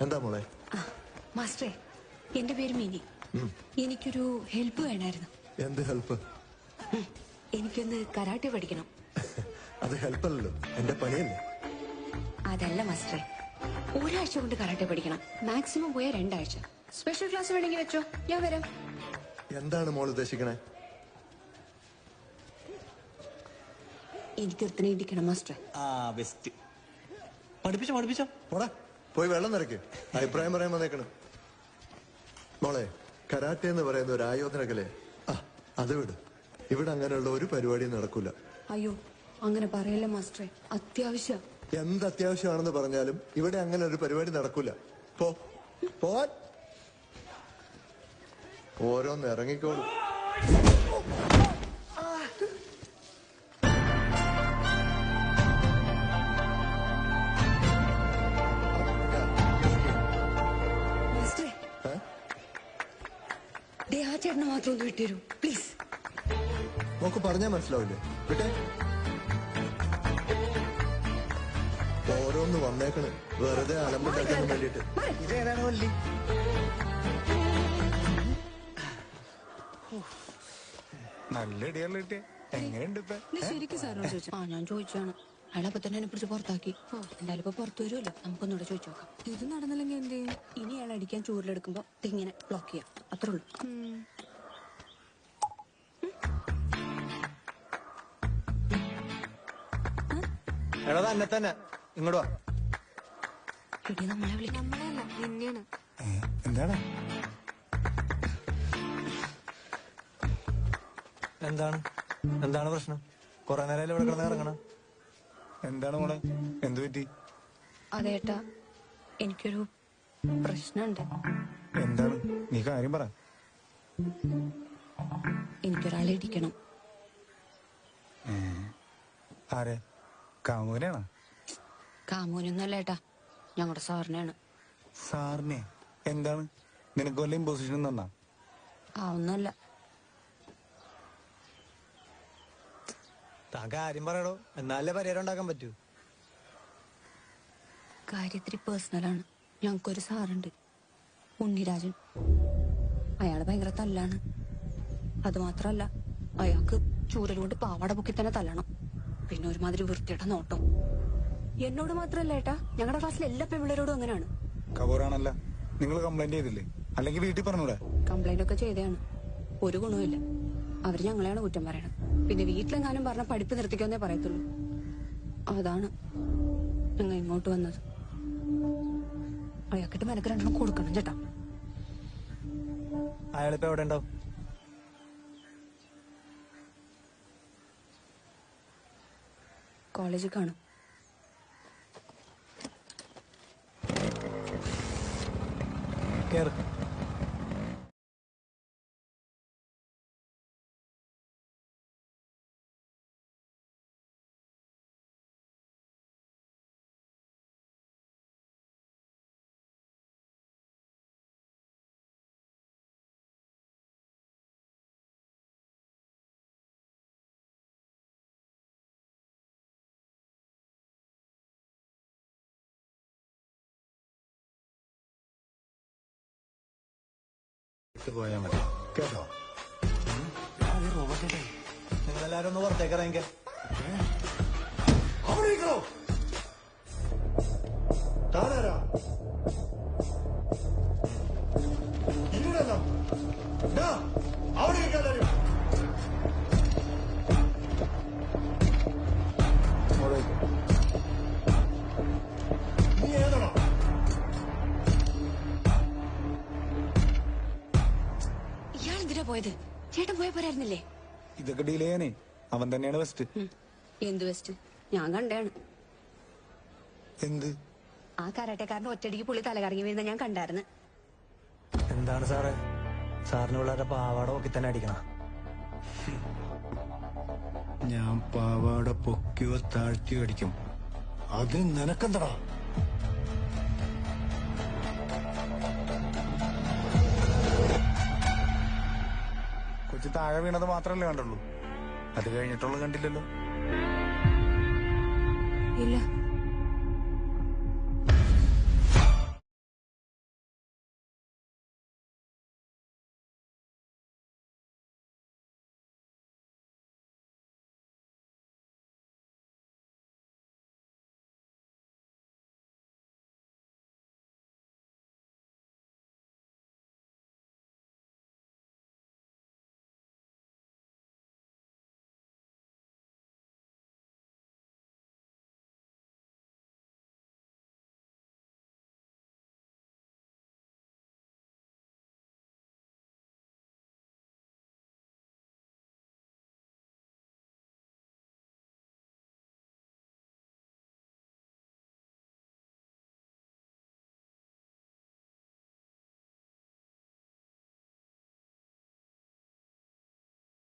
എന്താ മോളെ? മാസ്റ്ററെ, എന്റെ പേര് മിനി. എനിക്കൊരു ഹെൽപ്പ് വേണമായിരുന്നു. എന്ത് ഹെൽപ്പ്? എനിക്കൊന്ന് കരാട്ടെ പഠിക്കണം. അത് ഹെൽപ്പല്ലോ, എന്റെ പണിയല്ലേ. അതല്ല മാസ്റ്ററെ, ഒരാഴ്ച കൊണ്ട് കരാട്ടെ പഠിക്കണം. മാക്സിമം പോയ 2 ആഴ്ച. സ്പെഷ്യൽ ക്ലാസ് വേണമെങ്കിൽ വെച്ചോ, ഞാൻ വരാം. എന്താണ് മോൾ ഉദ്ദേശിക്കണേ? എനിക്ക് ഒരുത്തനെ ഇടിക്കണം മാസ്റ്ററെ. പഠിപ്പിച്ചോ മോളെ പോയി വെള്ളം നിറയ്ക്ക്. അഭിപ്രായം പറയാൻ വന്നേക്കണം. മോളെ, കരാട്ടെ എന്ന് പറയുന്ന ഒരു ആയോധന കലയെ അത് വിട്. ഇവിടെ അങ്ങനെയുള്ള ഒരു പരിപാടിയും നടക്കൂല. അയ്യോ, അങ്ങനെ പറയല്ലേ മാസ്റ്ററെ, അത്യാവശ്യം. എന്ത് അത്യാവശ്യമാണെന്ന് പറഞ്ഞാലും ഇവിടെ അങ്ങനെ ഒരു പരിപാടി നടക്കൂല. പോവാൻ ഓരോന്ന് ഇറങ്ങിക്കോളൂ. ആ ചേട്ടനെ മാത്രം ഒന്ന് വിട്ടേരൂ പ്ലീസ്. നോക്ക്, പറഞ്ഞാൽ മനസ്സിലാവില്ലേ? വിട്ടെ. ഓരോന്ന് വന്നേക്കണ് വെറുതെ അലമ്പുണ്ടാക്കാൻ വേണ്ടിട്ട്. ഇതേതാണ് വള്ളി? നല്ല ഇടിയല്ല കിട്ടിയ. എങ്ങനെയുണ്ട് ഇപ്പൊ? ശരിക്കും സാറിനോട് ചോദിച്ചു. ഞാൻ ചോദിച്ചാണ്. അയാളപ്പൊ തന്നെ എന്നെ പിടിച്ച് പുറത്താക്കി. എന്തായാലും ഇപ്പൊ പുറത്തു വരുമല്ലോ, നമുക്കൊന്നുകൂടെ ചോദിച്ചു നോക്കാം. ഇത് നടന്നില്ലെങ്കിൽ എന്ത് ചെയ്യും? ഇനി അയാൾ അടിക്കാൻ ചൂരിലെടുക്കുമ്പോ ഇങ്ങനെ ബ്ലോക്ക് ചെയ്യാം, അത്രേ ഉള്ളൂ. എടാ തന്നെ തന്നെ ഇങ്ങോട്ട് വാ. നമ്മളെ വിളിക്കാം. എന്താണ് എന്താണ് എന്താണ് പ്രശ്നം? കൊറേ നേരം ഇവിടെ കിടന്ന് ഇറങ്ങണം. എന്താണ് മോളെ, എന്തു പറ്റി? അതേട്ടാ, എനിക്കൊരു പ്രശ്നമുണ്ട്. എന്താണ്? നീ കാര്യം പറ. എനിക്കൊരാളെ ഇടിക്കണം. ആരെ? കാമൂനാണോ? കാമൂനൊന്നല്ല ഏട്ടാ, ഞങ്ങളുടെ സാറിനാണ്. സാറിനെ? എന്താണ്? നിനക്ക് വല്ല ഇമ്പോസിഷൻ തന്നാ? ഒന്നല്ല. താൻ കാര്യം പറയടോ, എന്നാലേ പരിഹാരം ഉണ്ടാക്കാൻ പറ്റൂ. കാര്യത്തിരി പേഴ്സണലാണ്. ഞങ്ങൾക്കൊരു സാറുണ്ട്, ഉണ്ണിരാജൻ. അയാള് ഭയങ്കര തല്ലാണ്. അത് മാത്രല്ല, അയാൾക്ക് ചൂരലുകൊണ്ട് പാവാട പൊക്കി തന്നെ തല്ലണം. പിന്നെ ഒരുമാതിരി വൃത്തിയുടെ നോട്ടം. എന്നോട് മാത്രല്ല ഏട്ടാ, ഞങ്ങളുടെ ക്ലാസ്സിലെ എല്ലാ പെൺപിള്ളേരോടും അങ്ങനെയാണ്. കബൂറാണല്ല. നിങ്ങൾ കംപ്ലൈന്റ് ചെയ്തില്ലേ? അല്ലെങ്കിൽ വീട്ടിൽ പറഞ്ഞൂടെ? കംപ്ലൈന്റ് ഒക്കെ ചെയ്തതാണ്, ഒരു ഗുണവുമില്ല. അവര് ഞങ്ങളെയാണ് കുറ്റം പറയണത്. പിന്നെ വീട്ടിലെങ്ങാനും പറഞ്ഞ പഠിപ്പ് നിർത്തിക്കാന്നേ പറയത്തുള്ളൂ. അതാണ് ഞങ്ങൾ ഇങ്ങോട്ട് വന്നത്. അയാൾക്കിട്ട് മെനക്ക് 2 കൊടുക്കണം ചേട്ടാ. അയാളിപ്പോ എവിടെ ഉണ്ടാവും? കോളേജിൽ കാണും. കേറ്. പോയാ മതി കേട്ടോ. നിങ്ങളെല്ലാരും ഒന്ന് പുറത്തേക്ക് ഇറങ്ങിക്കേ. പോയത് ചേട്ടൻ പോയ പോരായിരുന്നില്ലേ? ഇതൊക്കെ ഡീൽ ചെയ്യാനേ അവൻ തന്നെയാണ് ബെസ്റ്റ്. എന്ത് ബെസ്റ്റ്? ഞാൻ കണ്ടാണ്. എന്ത്? ആ കരാട്ടക്കാരന്റെ ഒറ്റടിക്ക് പുള്ളി തലകറങ്ങി വീഴുന്ന ഞാൻ കണ്ടായിരുന്നു. എന്താണ് സാറേ, സാറിന് വളരെ പാവാട പൊക്കി തന്നെ അടിക്കണം. ഞാൻ പാവാട പൊക്കിയോ താഴ്ത്തിയോ അടിക്കും. അതിന് നിനക്കെന്തടാ? കൊച്ചു താഴെ വീണത് മാത്രമല്ലേ കണ്ടുള്ളൂ, അത് കഴിഞ്ഞിട്ടുള്ളത് കണ്ടില്ലല്ലോ. ഇല്ല.